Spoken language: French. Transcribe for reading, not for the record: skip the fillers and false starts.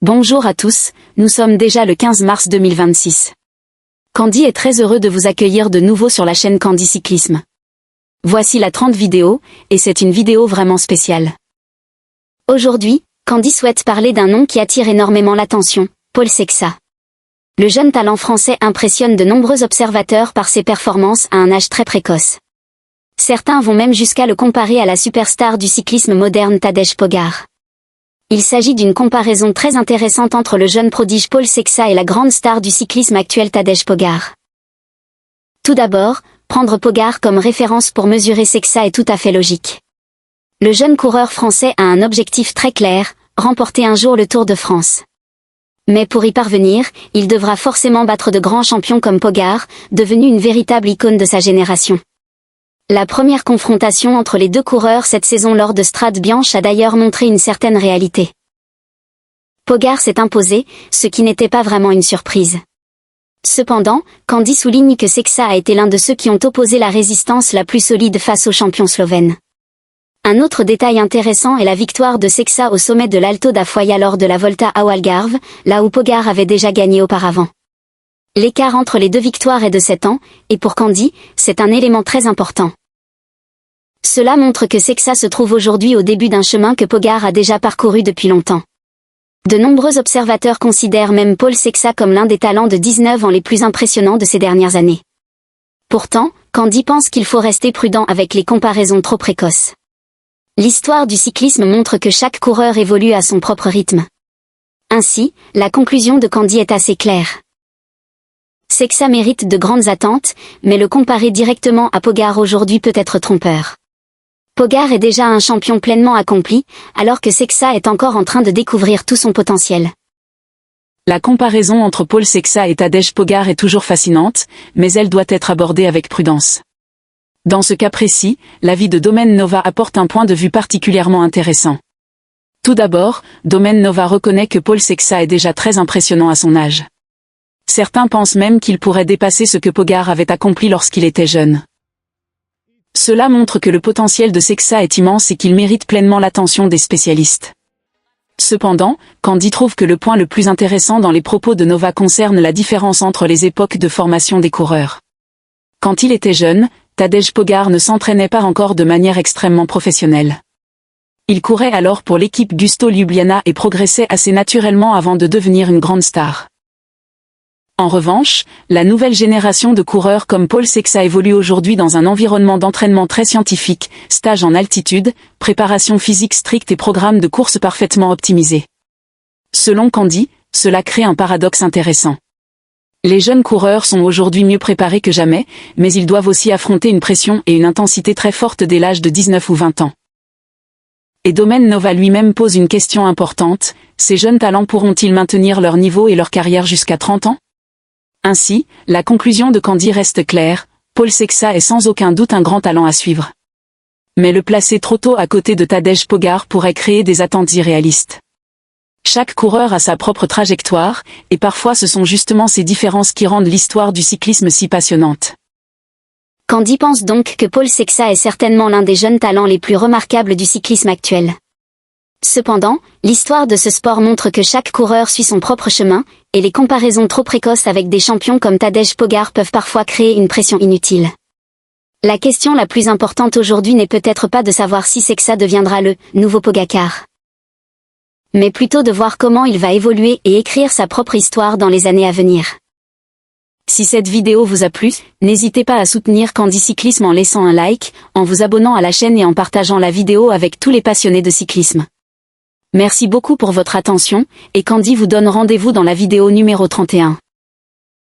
Bonjour à tous, nous sommes déjà le 15 mars 2026. Candy est très heureux de vous accueillir de nouveau sur la chaîne Candy Cyclisme. Voici la 30 vidéo, et c'est une vidéo vraiment spéciale. Aujourd'hui, Candy souhaite parler d'un nom qui attire énormément l'attention, Paul Sexa. Le jeune talent français impressionne de nombreux observateurs par ses performances à un âge très précoce. Certains vont même jusqu'à le comparer à la superstar du cyclisme moderne Tadej Pogačar. Il s'agit d'une comparaison très intéressante entre le jeune prodige Paul Sexa et la grande star du cyclisme actuel Tadej Pogačar. Tout d'abord, prendre Pogačar comme référence pour mesurer Sexa est tout à fait logique. Le jeune coureur français a un objectif très clair, remporter un jour le Tour de France. Mais pour y parvenir, il devra forcément battre de grands champions comme Pogačar, devenu une véritable icône de sa génération. La première confrontation entre les deux coureurs cette saison lors de Strade Bianche a d'ailleurs montré une certaine réalité. Pogačar s'est imposé, ce qui n'était pas vraiment une surprise. Cependant, Candy souligne que Sexa a été l'un de ceux qui ont opposé la résistance la plus solide face aux champions slovènes. Un autre détail intéressant est la victoire de Sexa au sommet de l'Alto da Foya lors de la Volta ao Algarve, là où Pogačar avait déjà gagné auparavant. L'écart entre les deux victoires est de 7 ans, et pour Candy, c'est un élément très important. Cela montre que Sexa se trouve aujourd'hui au début d'un chemin que Pogačar a déjà parcouru depuis longtemps. De nombreux observateurs considèrent même Paul Sexa comme l'un des talents de 19 ans les plus impressionnants de ces dernières années. Pourtant, Candy pense qu'il faut rester prudent avec les comparaisons trop précoces. L'histoire du cyclisme montre que chaque coureur évolue à son propre rythme. Ainsi, la conclusion de Candy est assez claire. Sexa mérite de grandes attentes, mais le comparer directement à Pogačar aujourd'hui peut être trompeur. Pogačar est déjà un champion pleinement accompli, alors que Sexa est encore en train de découvrir tout son potentiel. La comparaison entre Paul Sexa et Tadej Pogačar est toujours fascinante, mais elle doit être abordée avec prudence. Dans ce cas précis, l'avis de Domaine Nova apporte un point de vue particulièrement intéressant. Tout d'abord, Domaine Nova reconnaît que Paul Sexa est déjà très impressionnant à son âge. Certains pensent même qu'il pourrait dépasser ce que Pogačar avait accompli lorsqu'il était jeune. Cela montre que le potentiel de Sexa est immense et qu'il mérite pleinement l'attention des spécialistes. Cependant, Candy trouve que le point le plus intéressant dans les propos de Nova concerne la différence entre les époques de formation des coureurs. Quand il était jeune, Tadej Pogačar ne s'entraînait pas encore de manière extrêmement professionnelle. Il courait alors pour l'équipe Gusto Ljubljana et progressait assez naturellement avant de devenir une grande star. En revanche, la nouvelle génération de coureurs comme Paul Sexa évolue aujourd'hui dans un environnement d'entraînement très scientifique, stage en altitude, préparation physique stricte et programme de course parfaitement optimisé. Selon Candy, cela crée un paradoxe intéressant. Les jeunes coureurs sont aujourd'hui mieux préparés que jamais, mais ils doivent aussi affronter une pression et une intensité très forte dès l'âge de 19 ou 20 ans. Et Domaine Nova lui-même pose une question importante, ces jeunes talents pourront-ils maintenir leur niveau et leur carrière jusqu'à 30 ans ? Ainsi, la conclusion de Candy reste claire, Paul Sexa est sans aucun doute un grand talent à suivre. Mais le placer trop tôt à côté de Tadej Pogačar pourrait créer des attentes irréalistes. Chaque coureur a sa propre trajectoire, et parfois ce sont justement ces différences qui rendent l'histoire du cyclisme si passionnante. Candy pense donc que Paul Sexa est certainement l'un des jeunes talents les plus remarquables du cyclisme actuel. Cependant, l'histoire de ce sport montre que chaque coureur suit son propre chemin, et les comparaisons trop précoces avec des champions comme Tadej Pogačar peuvent parfois créer une pression inutile. La question la plus importante aujourd'hui n'est peut-être pas de savoir si Sexa deviendra le nouveau Pogačar, mais plutôt de voir comment il va évoluer et écrire sa propre histoire dans les années à venir. Si cette vidéo vous a plu, n'hésitez pas à soutenir Candy Cyclisme en laissant un like, en vous abonnant à la chaîne et en partageant la vidéo avec tous les passionnés de cyclisme. Merci beaucoup pour votre attention, et Candy vous donne rendez-vous dans la vidéo numéro 31.